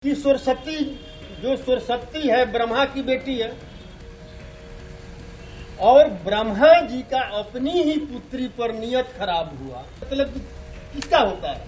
कि सरस्वती जो सरस्वती है ब्रह्मा की बेटी है और ब्रह्मा जी का अपनी ही पुत्री पर नियत खराब हुआ। मतलब किसका होता है,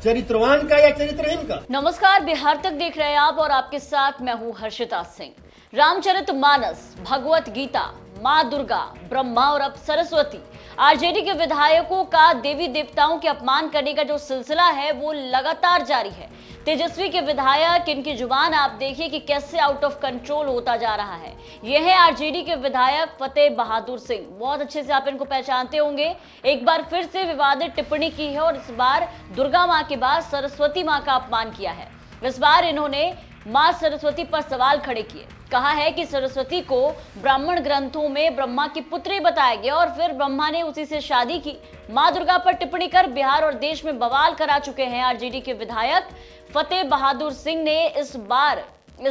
चरित्रवान का या चरित्रहीन का? नमस्कार, बिहार तक देख रहे हैं आप और आपके साथ मैं हूं हर्षिता सिंह। रामचरितमानस, भगवत गीता, माँ दुर्गा, ब्रह्मा और अब सरस्वती, आरजेडी के विधायकों का देवी देवताओं के अपमान करने का जो सिलसिला है वो लगातार जारी है। तेजस्वी के विधायक, इनकी जुबान आप देखिए कि कैसे आउट ऑफ कंट्रोल होता जा रहा है। ये है आरजेडी के विधायक फतेह बहादुर सिंह। बहुत अच्छे से आप इनको पहचानते होंगे। एक बार फिर से विवादित टिप्पणी की है और इस बार दुर्गा माँ के बाद सरस्वती माँ का अपमान किया है। इस बार इन्होंने माँ सरस्वती पर सवाल खड़े किए। कहा है कि सरस्वती को ब्राह्मण ग्रंथों में ब्रह्मा की पुत्री बताया गया और फिर ब्रह्मा ने उसी से शादी की। माँ दुर्गा पर टिप्पणी कर बिहार और देश में बवाल करा चुके हैं आरजेडी के विधायक फतेह बहादुर सिंह ने इस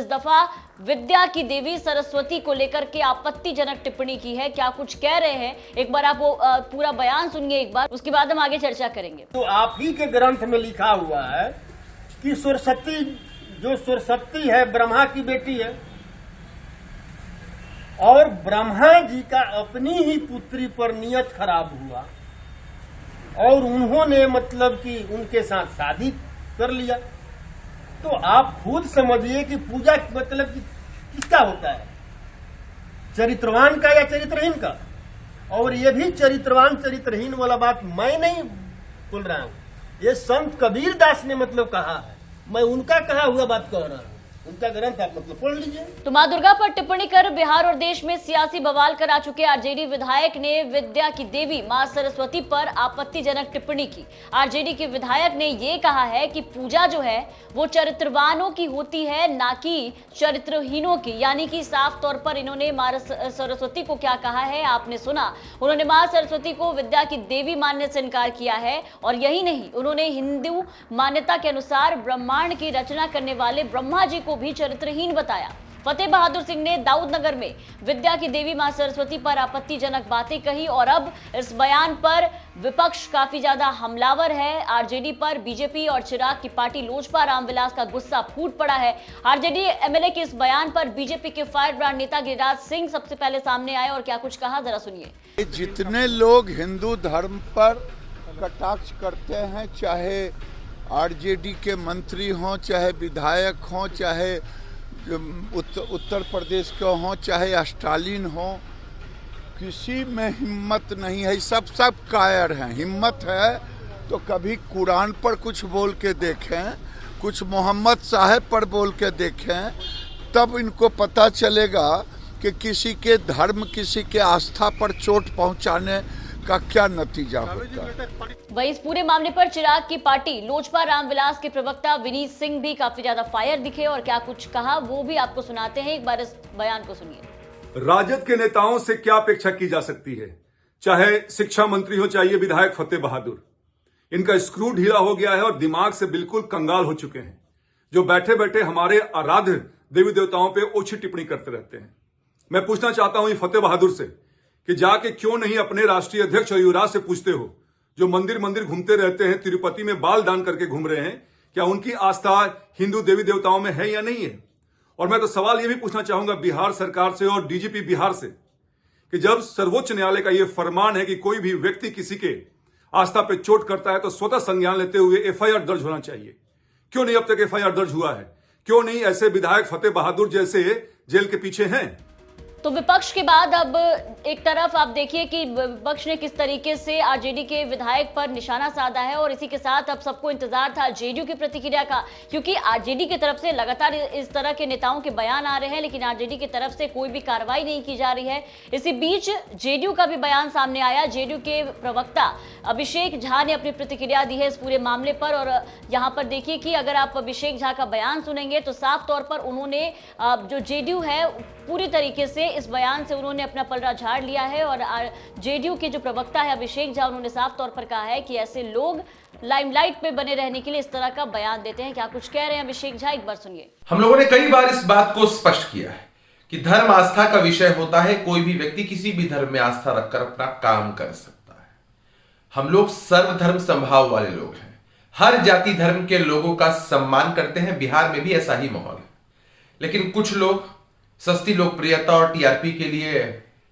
दफा विद्या की देवी सरस्वती को लेकर के आपत्तिजनक टिप्पणी की है। क्या कुछ कह रहे हैं, एक बार आप वो पूरा बयान सुनिए एक बार, उसके बाद हम आगे चर्चा करेंगे। तो आप ही के ग्रंथ में लिखा हुआ है कि सरस्वती जो सरस्वती है ब्रह्मा की बेटी है और ब्रह्मा जी का अपनी ही पुत्री पर नियत खराब हुआ और उन्होंने मतलब कि उनके साथ शादी कर लिया। तो आप खुद समझिए कि पूजा मतलब कि किसका होता है, चरित्रवान का या चरित्रहीन का? और ये भी चरित्रवान चरित्रहीन वाला बात मैं नहीं बोल रहा हूं, ये संत कबीर दास ने मतलब कहा है। मैं उनका कहा हुआ बात कह रहा हूं, उनका ग्रंथ आप मतलब पढ़ लीजिए। तो माँ दुर्गा पर टिप्पणी कर बिहार और देश में सियासी बवाल करा चुके आरजेडी विधायक ने विद्या की देवी माँ सरस्वती पर आपत्तिजनक टिप्पणी की। आरजेडी के विधायक ने ये कहा है कि पूजा जो है वो चरित्रवानों की होती है, ना कि चरित्रहीनों की। यानी कि साफ तौर पर इन्होंने माँ सरस्वती को क्या कहा है आपने सुना। उन्होंने माँ सरस्वती को विद्या की देवी मानने से इनकार किया है और यही नहीं, उन्होंने हिंदू मान्यता के अनुसार ब्रह्मांड की रचना करने वाले ब्रह्मा जी को भी चरित्रहीन बताया। फतेह बहादुर सिंह ने दाऊदनगर में विद्या की देवी मां सरस्वती पर आपत्तिजनक बातें कही और अब इस बयान पर विपक्ष काफी ज्यादा हमलावर है। आरजेडी पर बीजेपी और चिराग की पार्टी लोजपा रामविलास का गुस्सा फूट पड़ा है। आरजेडी एमएलए के इस बयान पर बीजेपी के फायर ब्रांड नेता गिरिराज सिंह सबसे पहले सामने आए और क्या कुछ कहा, जरा सुनिए। जितने लोग हिंदू धर्म पर कटाक्ष करते हैं, चाहे आरजेडी के मंत्री हों, चाहे विधायक हों, चाहे उत्तर प्रदेश के हों, चाहे स्टालिन हों, किसी में हिम्मत नहीं है। सब कायर हैं। हिम्मत है तो कभी कुरान पर कुछ बोल के देखें, कुछ मोहम्मद साहब पर बोल के देखें, तब इनको पता चलेगा कि किसी के धर्म, किसी के आस्था पर चोट पहुंचाने का क्या नतीजा होता है। वही इस पूरे मामले पर चिराग की पार्टी लोजपा रामविलास के प्रवक्ता विनीत सिंह भी काफी ज्यादा फायर दिखे और क्या कुछ कहा वो भी आपको सुनाते हैं। एक बार इस बयान को सुनिए। राजद के नेताओं से क्या अपेक्षा की जा सकती है, चाहे शिक्षा मंत्री हो, चाहे विधायक फतेह बहादुर। इनका स्क्रू ढीला हो गया है और दिमाग से बिल्कुल कंगाल हो चुके हैं, जो बैठे बैठे हमारे आराध्य देवी देवताओं पर ओछी टिप्पणी करते रहते हैं। मैं पूछना चाहता हूं फतेह बहादुर से कि जाके क्यों नहीं अपने राष्ट्रीय अध्यक्ष और युवराज से पूछते हो, जो मंदिर मंदिर घूमते रहते हैं, तिरुपति में बाल दान करके घूम रहे हैं, क्या उनकी आस्था हिंदू देवी देवताओं में है या नहीं है? और मैं तो सवाल यह भी पूछना चाहूंगा बिहार सरकार से और डीजीपी बिहार से कि जब सर्वोच्च न्यायालय का यह फरमान है कि कोई भी व्यक्ति किसी के आस्था पे चोट करता है तो स्वतः संज्ञान लेते हुए एफआईआर दर्ज होना चाहिए, क्यों नहीं अब तक एफआईआर दर्ज हुआ है? क्यों नहीं ऐसे विधायक फतेह बहादुर जैसे जेल के पीछे हैं? तो विपक्ष के बाद अब एक तरफ आप देखिए कि विपक्ष ने किस तरीके से आरजेडी के विधायक पर निशाना साधा है और इसी के साथ अब सबको इंतजार था जेडीयू की प्रतिक्रिया का, क्योंकि आरजेडी की तरफ से लगातार इस तरह के नेताओं के बयान आ रहे हैं लेकिन आरजेडी की तरफ से कोई भी कार्रवाई नहीं की जा रही है। इसी बीच जेडीयू का भी बयान सामने आया। जेडीयू के प्रवक्ता अभिषेक झा ने अपनी प्रतिक्रिया दी है इस पूरे मामले पर और यहाँ पर देखिए कि अगर आप अभिषेक झा का बयान सुनेंगे तो साफ तौर पर उन्होंने जो जेडीयू है पूरी तरीके से इस बयान से उन्होंने अपना पलड़ा झाड़ लिया है और जेडीयू के जो प्रवक्ता है अभिषेक झा, उन्होंने साफ तौर पर कहा है कि ऐसे लोग लाइमलाइट पे बने रहने के लिए इस तरह का बयान देते हैं। क्या कुछ कह रहे हैं अभिषेक झा, एक बार सुनिए। हम लोगों ने कई बार इस बात को स्पष्ट किया है कि धर्म आस्था का विषय होता है। कोई भी व्यक्ति किसी भी धर्म में आस्था रखकर अपना काम कर सकता है। हम लोग सर्वधर्म संभाव वाले लोग हैं। हर जाति धर्म के लोगों का सम्मान करते हैं। बिहार में भी ऐसा ही माहौल है। लेकिन कुछ लोग सस्ती लोकप्रियता और टीआरपी के लिए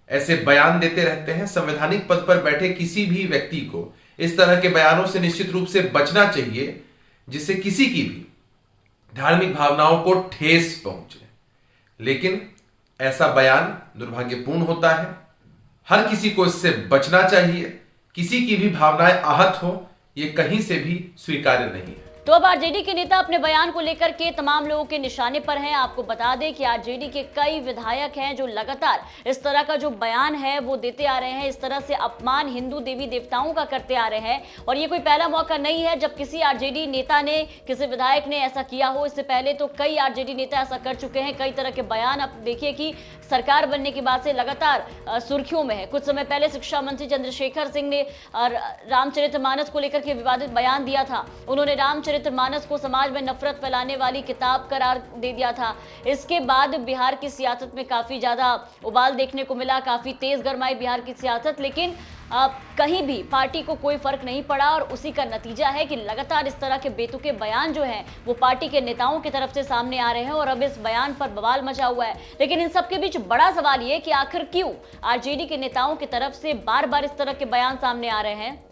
ऐसे बयान देते रहते हैं। संवैधानिक पद पर बैठे किसी भी व्यक्ति को इस तरह के बयानों से निश्चित रूप से बचना चाहिए, जिससे किसी की भी धार्मिक भावनाओं को ठेस पहुंचे। लेकिन ऐसा बयान दुर्भाग्यपूर्ण होता है। हर किसी को इससे बचना चाहिए। किसी की भी भावनाएं आहत हो, ये कहीं से भी स्वीकार्य नहीं है। तो अब आरजेडी के नेता अपने बयान को लेकर के तमाम लोगों के निशाने पर हैं। आपको बता दें कि आरजेडी के कई विधायक हैं जो लगातार इस तरह का जो बयान है वो देते आ रहे हैं, इस तरह से अपमान हिंदू देवी देवताओं का करते आ रहे हैं। और ये कोई पहला मौका नहीं है जब किसी आरजेडी नेता ने, किसी विधायक ने ऐसा किया हो। इससे पहले तो कई आरजेडी नेता ऐसा कर चुके हैं, कई तरह के बयान। अब देखिए कि सरकार बनने के बाद से लगातार सुर्खियों में है। कुछ समय पहले शिक्षा मंत्री चंद्रशेखर सिंह ने रामचरितमानस को लेकर के विवादित बयान दिया था। उन्होंने रामचरितमानस को समाज में नफरत फैलाने वाली किताब करार दे दिया था। इसके बाद बिहार की सियासत में काफी ज्यादा उबाल देखने को मिला, काफी तेज गरमाई बिहार की सियासत। लेकिन कहीं भी पार्टी को कोई फर्क नहीं पड़ा और उसी का नतीजा है कि लगातार इस तरह के बेतुके बयान जो हैं वो पार्टी के नेताओं की तरफ से सामने आ रहे हैं और अब इस बयान पर बवाल मचा हुआ है। लेकिन इन सब के बीच बड़ा सवाल ये कि आखिर क्यों आरजेडी के नेताओं की तरफ से बार बार इस तरह के बयान सामने आ रहे हैं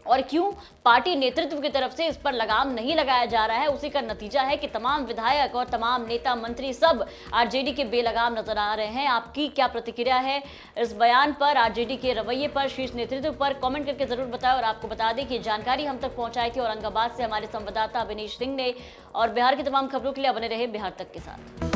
और क्यों पार्टी नेतृत्व की तरफ से इस पर लगाम नहीं लगाया जा रहा है। उसी का नतीजा है कि तमाम विधायक और तमाम नेता मंत्री सब आरजेडी के बेलगाम नजर आ रहे हैं। आपकी क्या प्रतिक्रिया है इस बयान पर, आरजेडी के रवैये पर, शीर्ष नेतृत्व पर? कमेंट करके जरूर बताएं। और आपको बता दें कि जानकारी हम तक पहुंचाई थी औरंगाबाद से हमारे संवाददाता अविनेश सिंह ने। और बिहार की तमाम खबरों के लिए बने रहे बिहार तक के साथ।